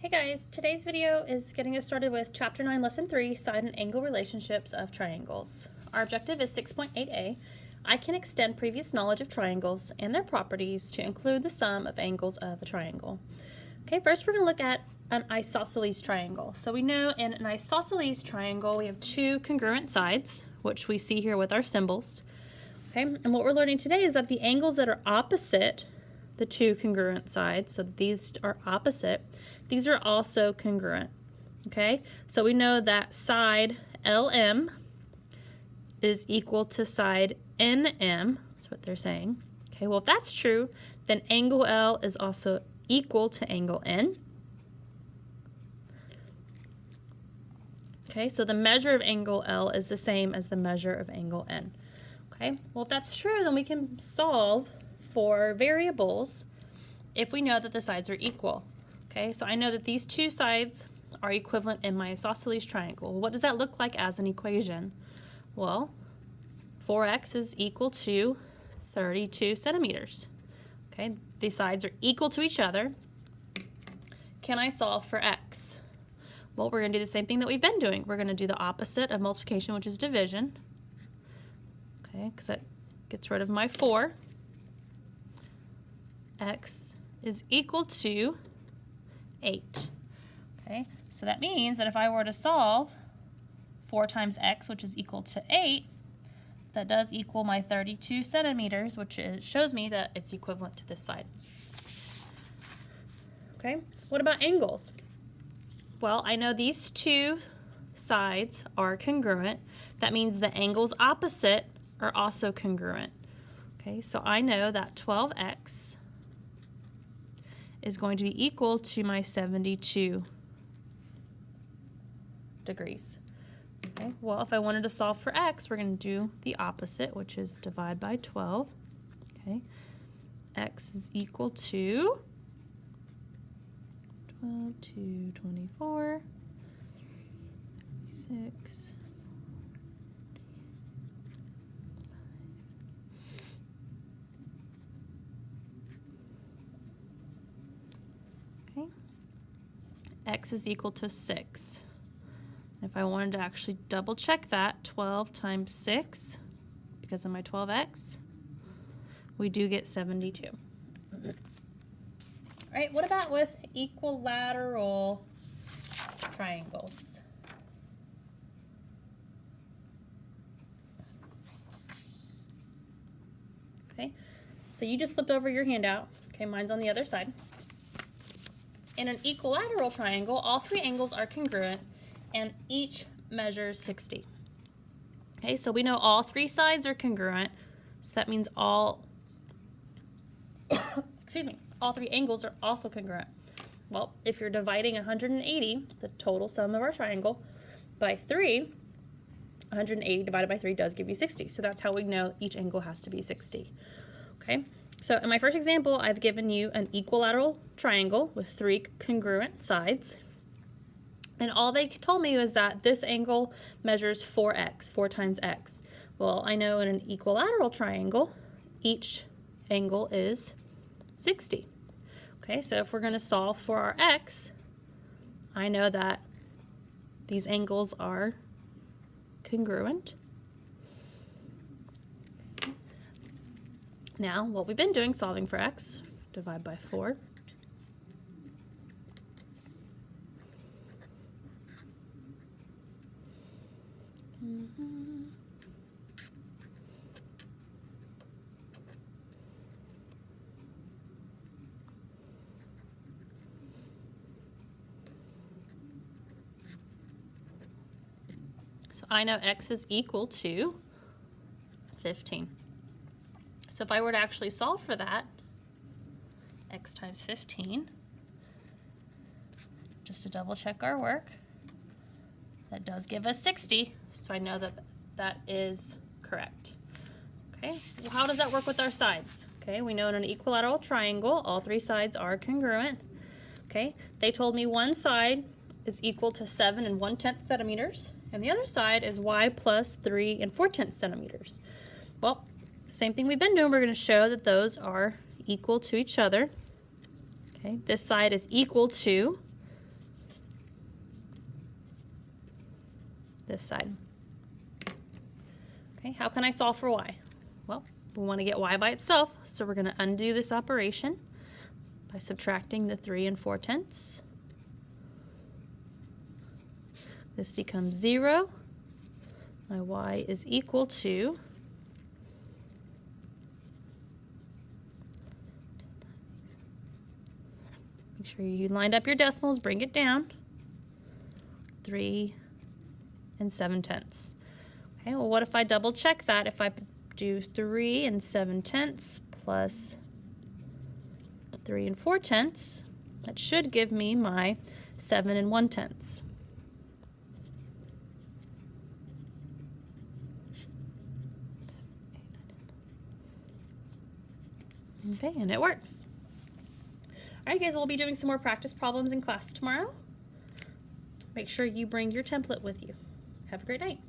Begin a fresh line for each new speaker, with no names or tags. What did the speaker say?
Hey guys, today's video is getting us started with Chapter 9, Lesson 3, Side and Angle Relationships of Triangles. Our objective is 6.8a. I can extend previous knowledge of triangles and their properties to include the sum of angles of a triangle. Okay, first we're going to look at an isosceles triangle. So we know in an isosceles triangle we have two congruent sides, which we see here with our symbols. Okay, and what we're learning today is that the angles that are opposite the two congruent sides, so these are opposite, these are also congruent. Okay, so we know that side LM is equal to side NM. That's what they're saying. Okay, well, if that's true, then angle L is also equal to angle N. Okay, so the measure of angle L is the same as the measure of angle N. Okay, well, if that's true, then we can solve for variables if we know that the sides are equal. Okay, so I know that these two sides are equivalent in my isosceles triangle. What does that look like as an equation? Well, 4x is equal to 32 centimeters. Okay, these sides are equal to each other. Can I solve for x? Well, we're going to do the same thing that we've been doing. We're going to do the opposite of multiplication, which is division. Okay, because that gets rid of my 4. X is equal to 8. Okay, so that means that if I were to solve 4 times x, which is equal to 8, that does equal my 32 centimeters, which shows me that it's equivalent to this side. Okay, what about angles? Well, I know these two sides are congruent. That means the angles opposite are also congruent. Okay, so I know that 12x is going to be equal to my 72 degrees. Okay, well, if I wanted to solve for x, we're going to do the opposite, which is divide by 12. Okay, x is equal to 12 to 24, 36, okay, x is equal to 6. If I wanted to actually double check that, 12 times 6, because of my 12x, we do get 72. All right, what about with equilateral triangles? Okay, so you just flipped over your handout. Okay, mine's on the other side. In an equilateral triangle, all three angles are congruent and each measures 60. Okay, so we know all three sides are congruent, so that means all all three angles are also congruent. Well, if you're dividing 180, the total sum of our triangle, by 3, 180 divided by 3 does give you 60. So that's how we know each angle has to be 60. Okay, so in my first example, I've given you an equilateral triangle with 3 congruent sides. And all they told me was that this angle measures 4x, 4 times x. Well, I know in an equilateral triangle, each angle is 60. Okay, so if we're going to solve for our x, I know that these angles are congruent. Now, what we've been doing, solving for x, divide by 4. So I know x is equal to 15. So if I were to actually solve for that, x times 15, just to double check our work, that does give us 60, so I know that that is correct. Okay, well, how does that work with our sides? Okay, we know in an equilateral triangle, all three sides are congruent. Okay, they told me one side is equal to 7 1/10 centimeters, and the other side is y plus 3 4/10 centimeters. Well, same thing we've been doing, we're going to show that those are equal to each other. Okay, this side is equal to this side. Okay, how can I solve for y? Well, we want to get y by itself, so we're going to undo this operation by subtracting the 3 4/10. This becomes 0. My y is equal to make sure you lined up your decimals, bring it down. 3 7/10. Okay, well, what if I double check that? If I do 3 7/10 plus 3 4/10, that should give me my 7 1/10. Okay, and it works. All right, guys, we'll be doing some more practice problems in class tomorrow. Make sure you bring your template with you. Have a great night.